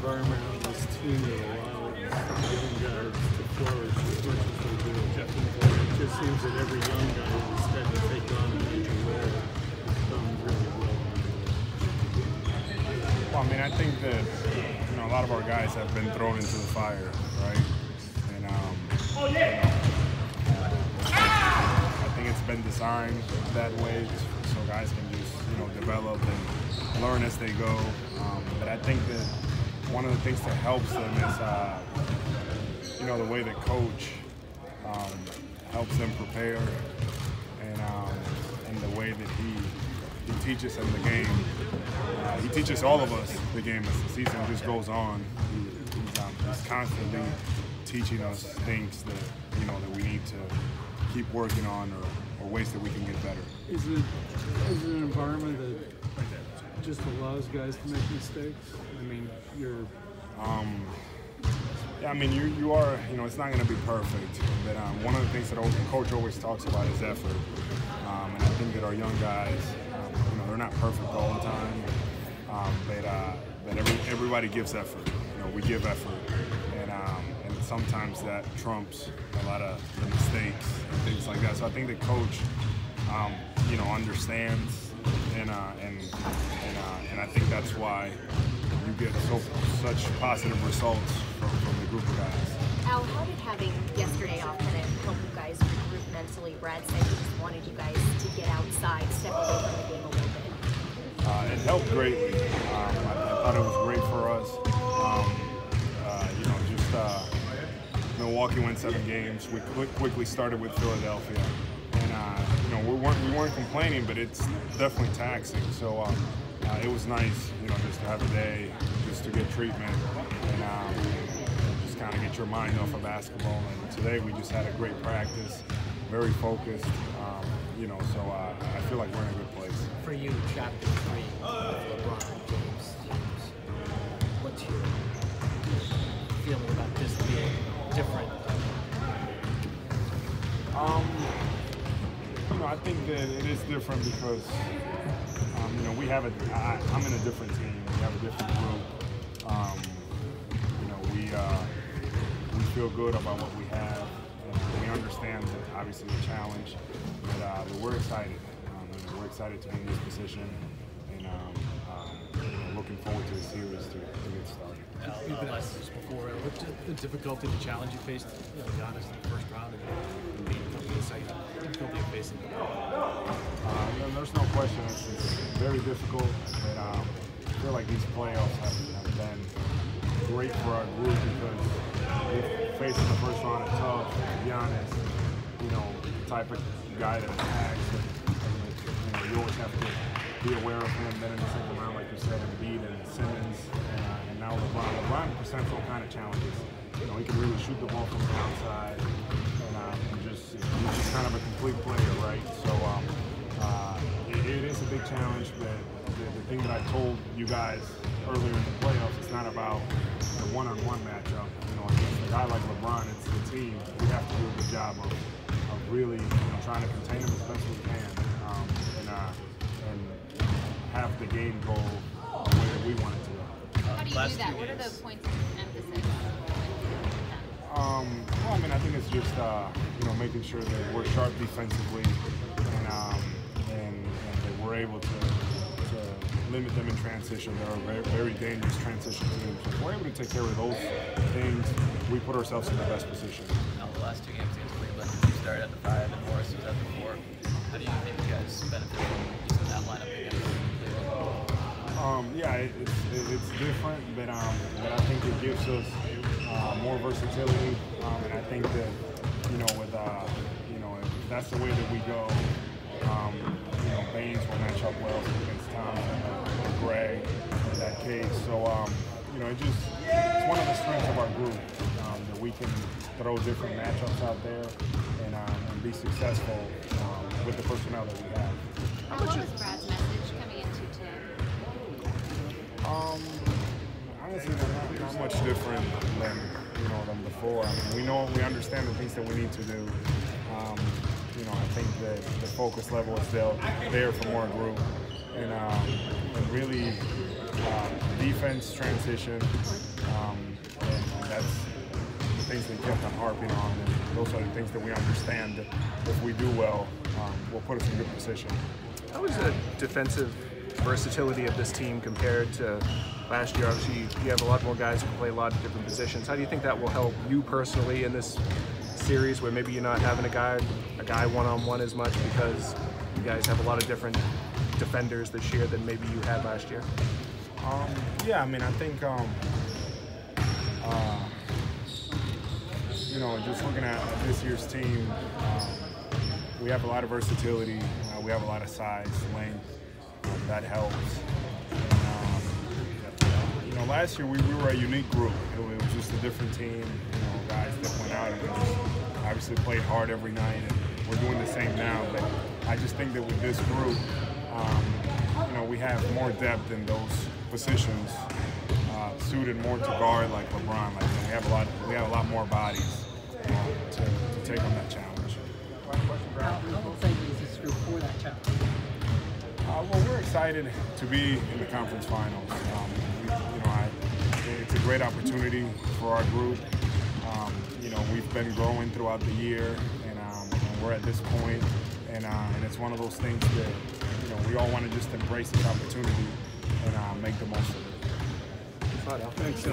environment on this team that allows young guys to flourish as much as they do? It just seems that every young guy is instead to take on a major role has done really well. Well, I mean, I think that a lot of our guys have been thrown into the fire, right? And I think it's been designed that way so guys can just develop and learn as they go. But I think that one of the things that helps them is the way that coach helps them prepare and the way that he teaches them the game. He teaches all of us the game as the season just goes on. He's constantly teaching us things that that we need to keep working on or ways that we can get better. Is it an environment that just allows guys to make mistakes? I mean, you're. Yeah, I mean, you are. It's not going to be perfect, but one of the things that coach always talks about is effort, and I think that our young guys, they're not perfect all the time, but everybody gives effort. We give effort, and sometimes that trumps a lot of the mistakes and things like that. So I think the coach, understands, and I think that's why you get such positive results from the group of guys. Al, how did having yesterday off kind of help you guys regroup mentally? Brad said he just wanted you guys to get outside, step away from the game a little bit. It helped greatly. I thought it was great for us. Milwaukee went 7 games. We quickly started with Philadelphia, and we weren't complaining, but it's definitely taxing. So it was nice, just to have a day, just to get treatment, and just kind of get your mind off of basketball. And today we just had a great practice, very focused. So I feel like we're in a good place. For you, Chapter 3 of LeBron James teams, what's your feeling about this being different? I think that it is different because we have I'm in a different team. We have a different group. We feel good about what we have. And we understand that obviously the challenge, but we're excited. We're excited to be in this position, and looking forward to the series to get started. You've been asked this before. What's the difficulty, the challenge you faced, Giannis in the first round, and being the second difficulty you facing? There's no question. It's very difficult, but I feel like these playoffs have been great for our group because if facing the first round is tough, Giannis, the type of guy that attacks, and you always have to be aware of him. Then in the second round, like you said, Embiid and Simmons, and now LeBron. LeBron presents all kind of challenges. He can really shoot the ball from the outside, and he's just kind of a complete player, right? So it is a big challenge, but the thing that I told you guys earlier in the playoffs, it's not about the one-on-one matchup. Against a guy like LeBron, it's the team. We have to do a good job of really trying to contain him as best we can, and have the game go where we want it to go. How do you do that? What are the points of emphasis? Well, I mean, I think it's just making sure that we're sharp defensively, and that we're able to limit them in transition. They're a very, very dangerous transition team. So if we're able to take care of those things, we put ourselves in the best position. Now, the last 2 games against Cleveland, you started at the 5 and Morris was at the 4. How do you think you guys benefit from using that lineup against Cleveland? Yeah, it's different, but I think it gives us more versatility, and I think that if that's the way that we go, Baines will match up well against Thompson or Gray in that case. So it's one of the strengths of our group that we can throw different matchups out there and be successful with the personnel that we have. What was Brad's message coming into today? Honestly, not much different than before. I mean, we understand the things that we need to do. I think that the focus level is there from our group, and really defense transition, and that's the things they kept on harping on, and those are the things that we understand that if we do well, will put us in a good position. How is the defensive versatility of this team compared to last year? Obviously, you have a lot more guys who can play a lot of different positions. How do you think that will help you personally in this series, where maybe you're not having a guy one-on-one as much because you guys have a lot of different defenders this year than maybe you had last year? Yeah, I mean, I think you know, just looking at this year's team, we have a lot of versatility. We have a lot of size, length. That helps. You know, last year we were a unique group. It was just a different team. You know, guys that went out and just obviously played hard every night, and we're doing the same now. But I just think that with this group, you know, we have more depth in those positions, suited more to guard like LeBron. Like, we have a lot more bodies to take on that challenge. How excited is this group for that challenge? Well, we're excited to be in the conference finals. It's a great opportunity for our group. You know, we've been growing throughout the year, and we're at this point, and it's one of those things that, you know, we all want to just embrace this opportunity and make the most of it. Thanks.